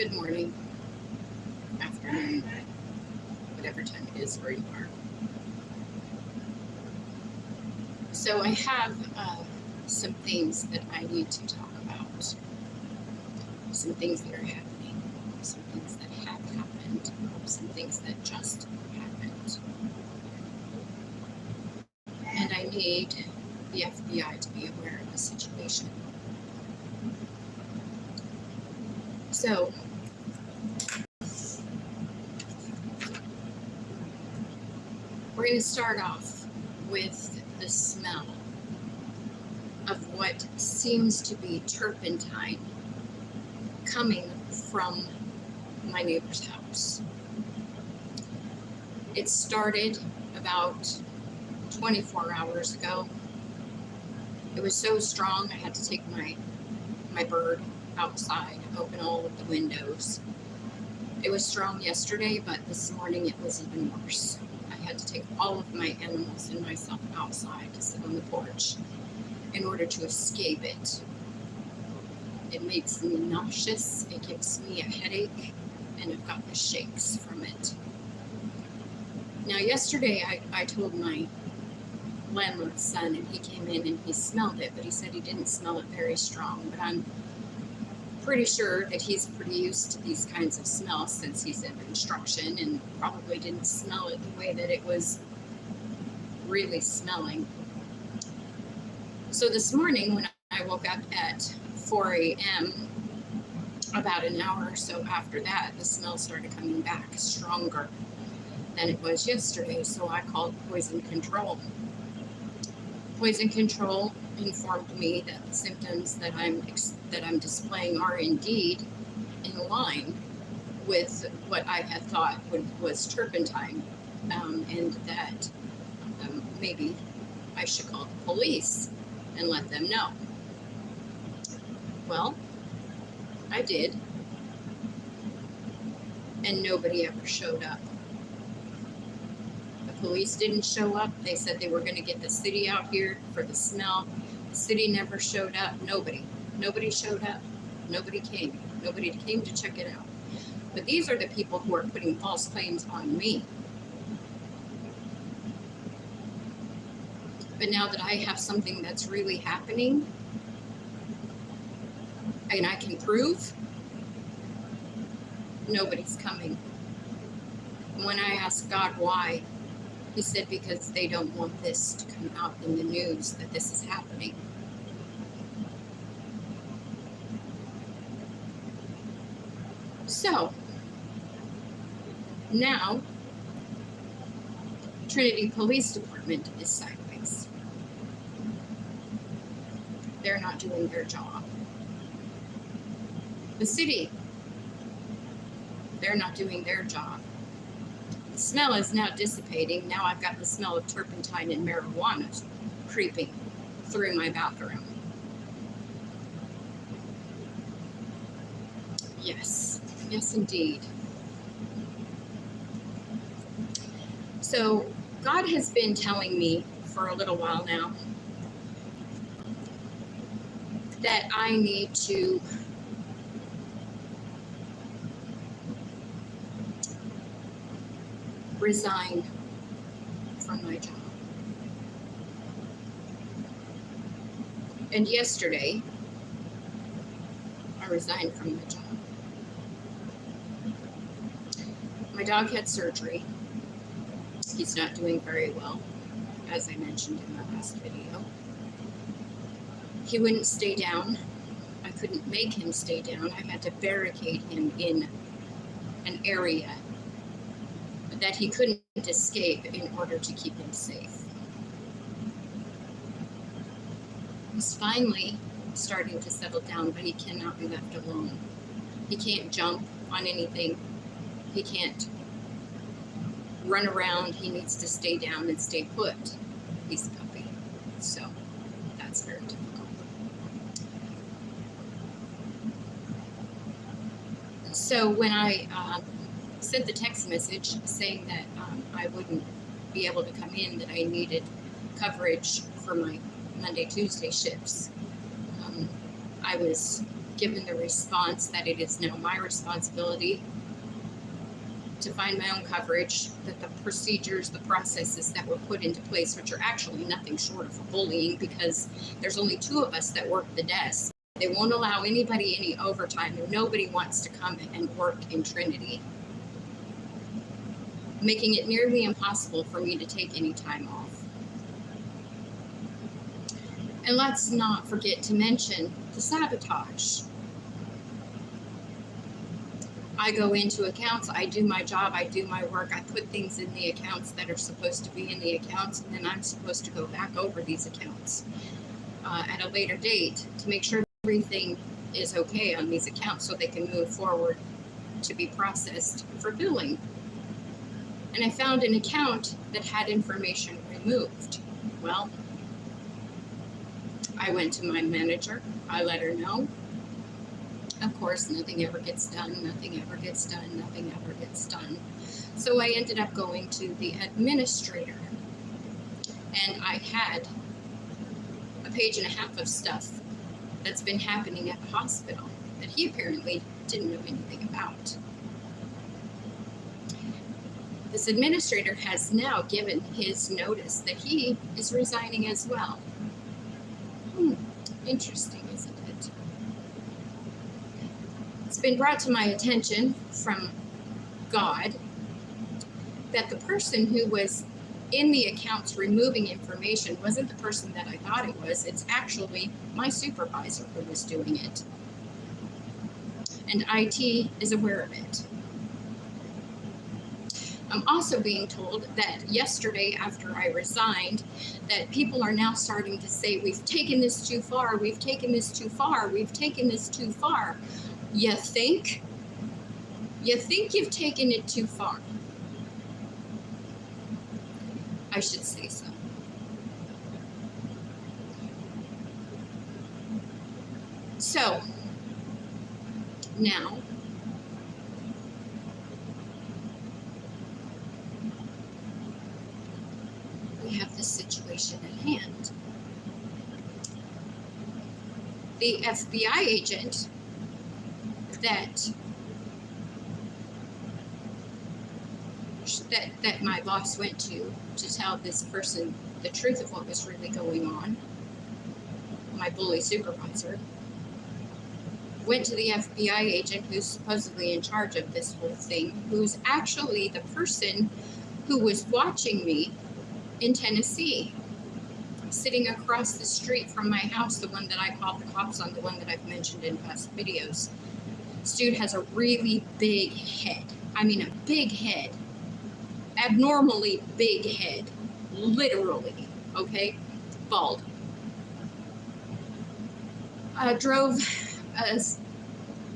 Good morning, afternoon, whatever time it is where you are. So I have some things that I need to talk about. Some things that are happening, some things that have happened, some things that just happened. And I need the FBI to be aware of the situation. So, we're going to start off with the smell of what seems to be turpentine coming from my neighbor's house. It started about 24 hours ago. It was so strong I had to take my bird outside, open all of the windows. It was strong yesterday, but this morning it was even worse. I had to take all of my animals and myself outside to sit on the porch in order to escape it. It makes me nauseous, it gives me a headache, and I've got the shakes from it. Now yesterday I told my landlord's son, and he came in and he smelled it, but he said he didn't smell it very strong. But I'm pretty sure that he's pretty used to these kinds of smells since he's in construction, and probably didn't smell it the way that it was really smelling. So this morning when I woke up at 4 a.m., about an hour or so after that, the smell started coming back stronger than it was yesterday, so I called poison control. Poison control informed me that the symptoms that I'm displaying are indeed in line with what I had thought was turpentine, and that maybe I should call the police and let them know. Well, I did, and nobody ever showed up. The police didn't show up. They said they were going to get the city out here for the smell. The city never showed up. Nobody showed up. Nobody came to check it out. But these are the people who are putting false claims on me. But now that I have something that's really happening, and I can prove, nobody's coming. When I asked God why, he said because they don't want this to come out in the news that this is happening. So, now, Trinity Police Department is sideways. They're not doing their job. The city, they're not doing their job. The smell is now dissipating. Now I've got the smell of turpentine and marijuana creeping through my bathroom. Yes indeed. So God has been telling me for a little while now that I need to resign from my job. And yesterday, I resigned from my job. My dog had surgery. He's not doing very well, as I mentioned in the last video. He wouldn't stay down. I couldn't make him stay down. I had to barricade him in an area that he couldn't escape in order to keep him safe. He's finally starting to settle down, but he cannot be left alone. He can't jump on anything. He can't run around. He needs to stay down and stay put. He's a puppy, so that's very difficult. So when I sent the text message saying that I wouldn't be able to come in, that I needed coverage for my Monday, Tuesday shifts, I was given the response that it is now my responsibility to find my own coverage, that the procedures, the processes that were put into place, which are actually nothing short of bullying, because there's only 2 of us that work the desk. They won't allow anybody any overtime, and nobody wants to come and work in Trinity, making it nearly impossible for me to take any time off. And let's not forget to mention the sabotage. I go into accounts, I do my job, I do my work, I put things in the accounts that are supposed to be in the accounts, and then I'm supposed to go back over these accounts at a later date to make sure everything is okay on these accounts so they can move forward to be processed for billing. And I found an account that had information removed. Well, I went to my manager, I let her know. Of course, nothing ever gets done, nothing ever gets done, nothing ever gets done. So I ended up going to the administrator. And I had a 1.5 pages of stuff that's been happening at the hospital that he apparently didn't know anything about. This administrator has now given his notice that he is resigning as well. Interesting, isn't it? It's been brought to my attention from God that the person who was in the accounts removing information wasn't the person that I thought it was. It's actually my supervisor who was doing it. And IT is aware of it. I'm also being told that yesterday, after I resigned, that people are now starting to say, we've taken this too far, we've taken this too far, we've taken this too far. You think? You think you've taken it too far? I should say so. So, now, we have this situation at hand. The FBI agent that my boss went to tell this person the truth of what was really going on, my bully supervisor, went to the FBI agent who's supposedly in charge of this whole thing, who's actually the person who was watching me in Tennessee, sitting across the street from my house, the one that I called the cops on, the one that I've mentioned in past videos. This dude has a really big head. I mean, a big head. Abnormally big head. Literally. Okay? Bald. Drove a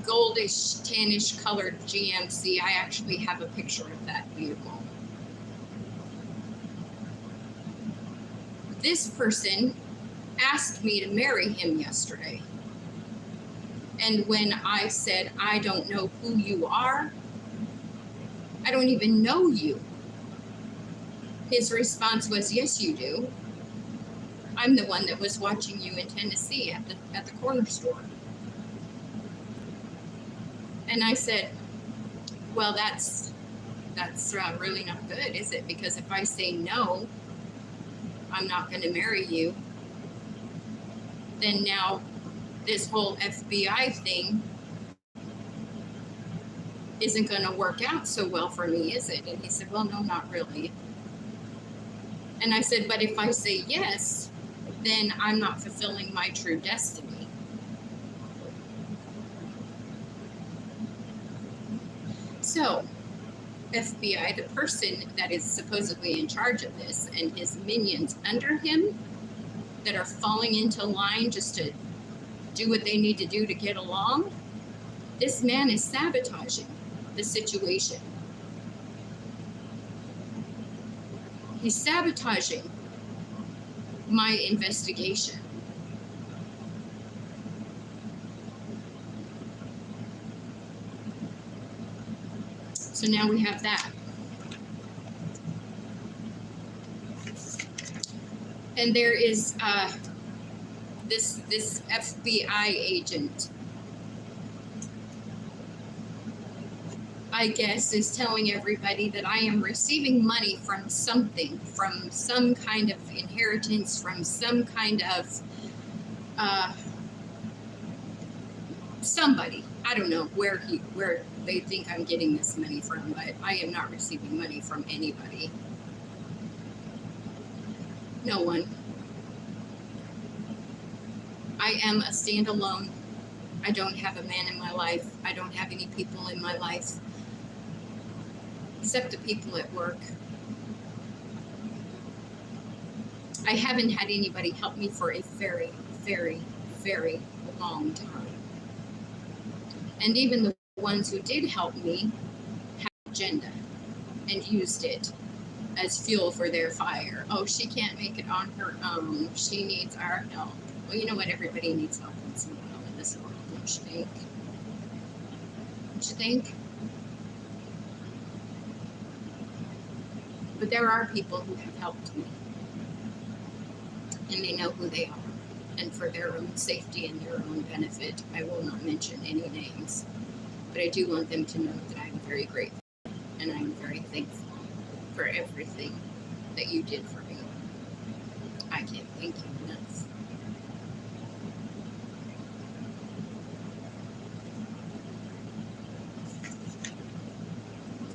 goldish, tannish colored GMC. I actually have a picture of that vehicle. This person asked me to marry him yesterday. And when I said, I don't know who you are, I don't even know you, his response was, yes, you do. I'm the one that was watching you in Tennessee at the corner store. And I said, well, that's really not good, is it? Because if I say no, I'm not going to marry you, then now this whole FBI thing isn't going to work out so well for me, is it? And he said, well, no, not really. And I said, but if I say yes, then I'm not fulfilling my true destiny. So, FBI, the person that is supposedly in charge of this, and his minions under him that are falling into line just to do what they need to do to get along, this man is sabotaging the situation. He's sabotaging my investigation. So now we have that. And there is this FBI agent I guess, is telling everybody that I am receiving money from something, from some kind of inheritance, from some kind of somebody. I don't know where they think I'm getting this money from, but I am not receiving money from anybody. No one. I am a standalone. I don't have a man in my life. I don't have any people in my life except the people at work. I haven't had anybody help me for a very, very, very long time. And even the ones who did help me had an agenda and used it as fuel for their fire. Oh, she can't make it on her own. She needs our help. Well, you know what? Everybody needs help once in a while in this world, don't you think? Don't you think? But there are people who have helped me. And they know who they are. And for their own safety and their own benefit, I will not mention any names. But I do want them to know that I'm very grateful and I'm very thankful for everything that you did for me. I can't thank you enough.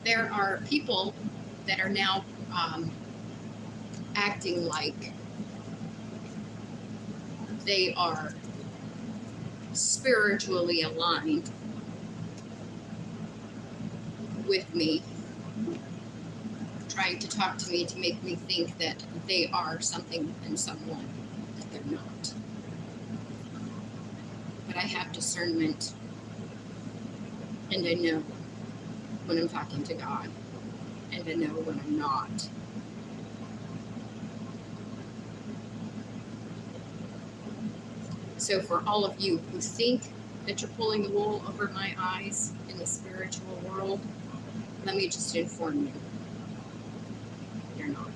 There are people that are now acting like they are spiritually aligned with me, trying to talk to me to make me think that they are something and someone that they're not. But I have discernment, and I know when I'm talking to God, and I know when I'm not. So for all of you who think that you're pulling the wool over my eyes in the spiritual world, let me just inform you, you're not.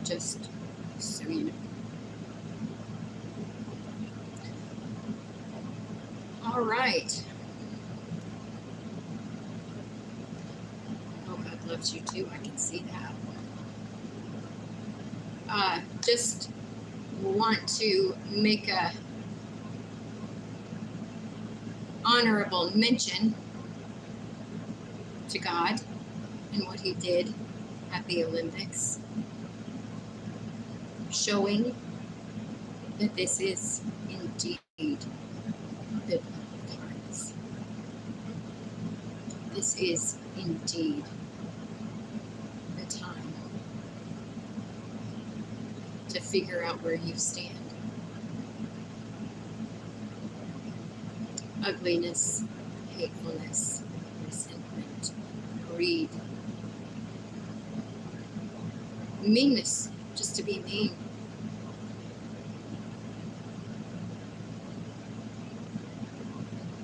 Just so you know. All right. Oh, God loves you too. I can see that. Just want to make a honorable mention to God and what he did at the Olympics, showing that this is indeed biblical times. This is indeed the time to figure out where you stand. Ugliness, hatefulness, resentment, greed, meanness, just to be mean.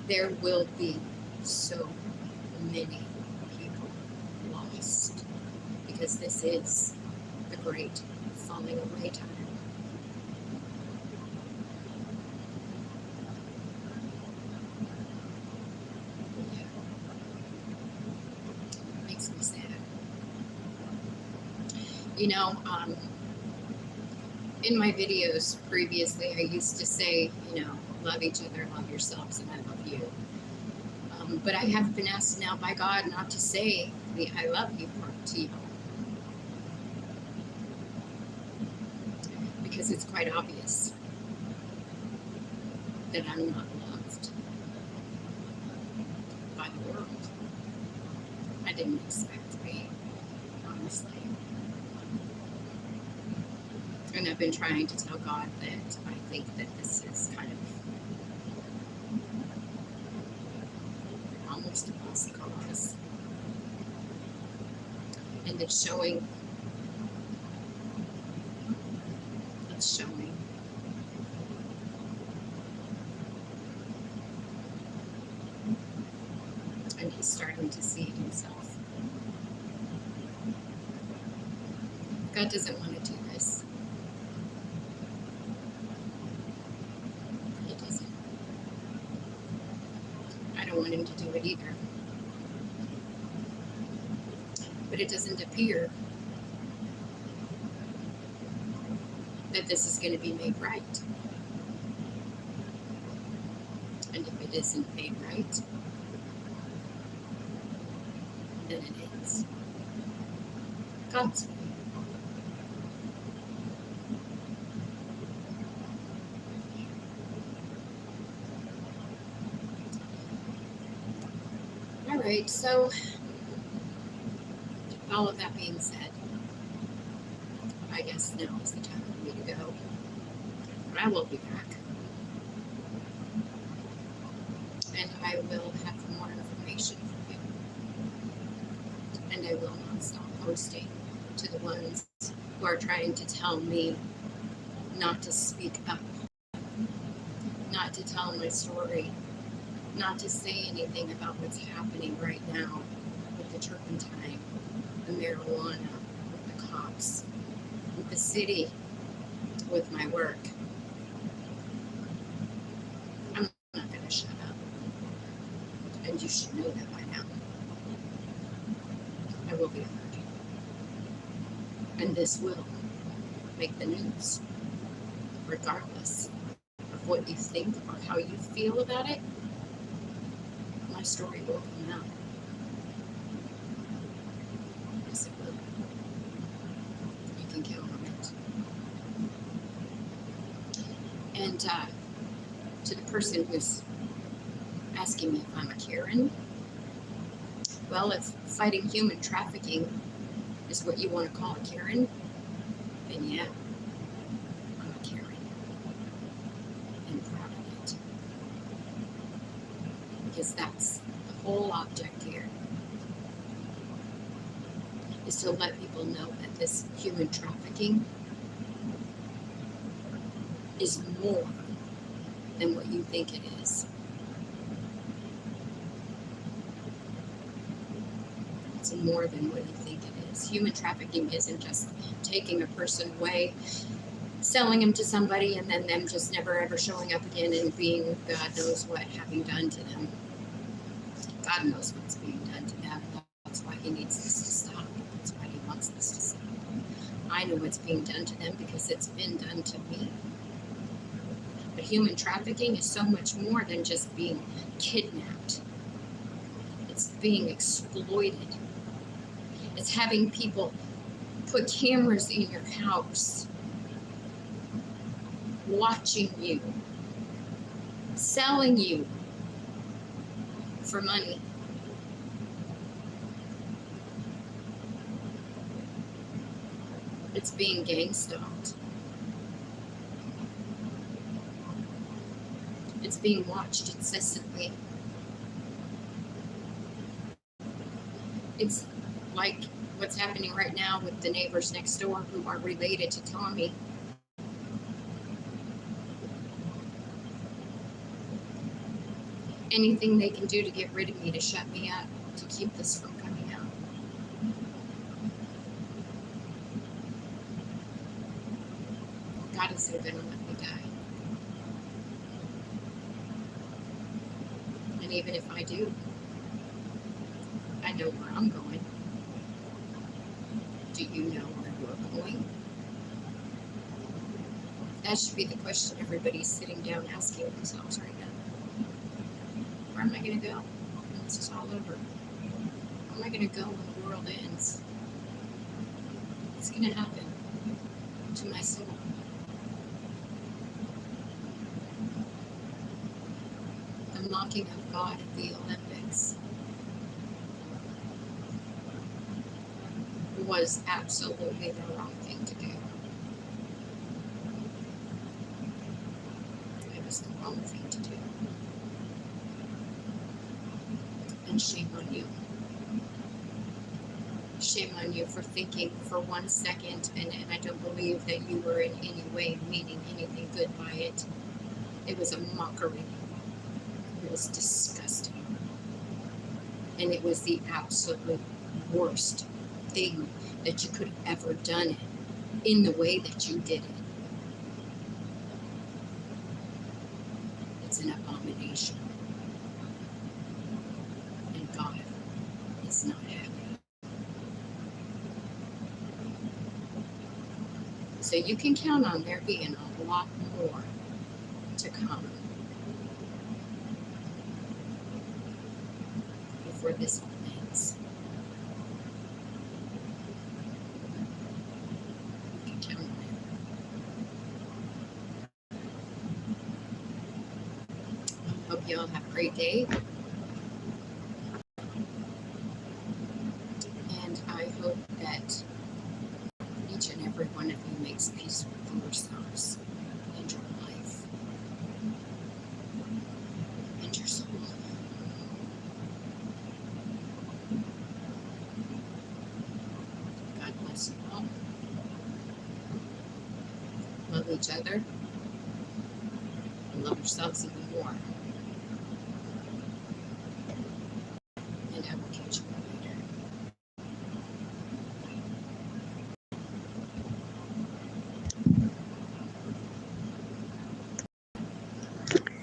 There will be so many people lost because this is the great falling away time. Yeah. Makes me sad. You know, in my videos previously, I used to say, love each other, love yourselves, and I love you. But I have been asked now by God not to say the I love you part to you. Because it's quite obvious that I'm not loved by the world. I didn't expect to be, honestly. And I've been trying to tell God that I think that this is kind of almost a lost cause. And it's showing. It's showing. And he's starting to see it himself. God doesn't want to do this. He doesn't. I don't want him to do it either. But it doesn't appear that this is going to be made right. And if it isn't made right, then it ends God's way. All right, so all of that being said, I guess now is the time for me to go. But I will be back. And I will have more information for you. And I will not stop posting to the ones who are trying to tell me not to speak up, not to tell my story, not to say anything about what's happening right now with the turpentine, the marijuana, with the cops, with the city, with my work. I'm not going to shut up. And you should know that by now. I will be heard. And this will make the news, regardless of what you think or how you feel about it. My story will come out. Yes, it will. You can count on it. And to the person who's asking me if I'm a Karen, well, if fighting human trafficking is what you want to call a Karen, then yeah, I'm a Karen. And proud of it. Because that's the whole object here, is to let people know that this human trafficking is more than what you think it is. It's more than what you think it is. Human trafficking isn't just taking a person away, selling them to somebody, and then them just never ever showing up again and being God knows what having done to them. God knows what's being done to them. That's why he needs this to stop. That's why he wants this to stop. I know what's being done to them because it's been done to me. But human trafficking is so much more than just being kidnapped. It's being exploited. It's having people put cameras in your house, watching you, selling you for money. It's being gang stalked. It's being watched incessantly. It's like what's happening right now with the neighbors next door who are related to Tommy. Anything they can do to get rid of me, to shut me up, to keep this from coming out. God isn't going to let me die. And even if I do, I know where I'm going. Do you know where you're going? That should be the question everybody's sitting down asking themselves right now. Where am I going to go when this is all over? Where am I going to go when the world ends? What's going to happen to my soul? The mocking of God at the Olympics was absolutely the wrong thing to do. It was the wrong thing to do. And shame on you. Shame on you for thinking for 1 second, and I don't believe that you were in any way meaning anything good by it. It was a mockery. It was disgusting. And it was the absolute worst thing that you could have ever done in the way that you did it. It's an abomination. is not happy. So you can count on there being a lot more to come before this all ends. You can count on it. I hope you all have a great day. And I hope that each and every one of you makes peace with yourselves and your life and your soul. God bless you all. Love each other and love yourselves even more.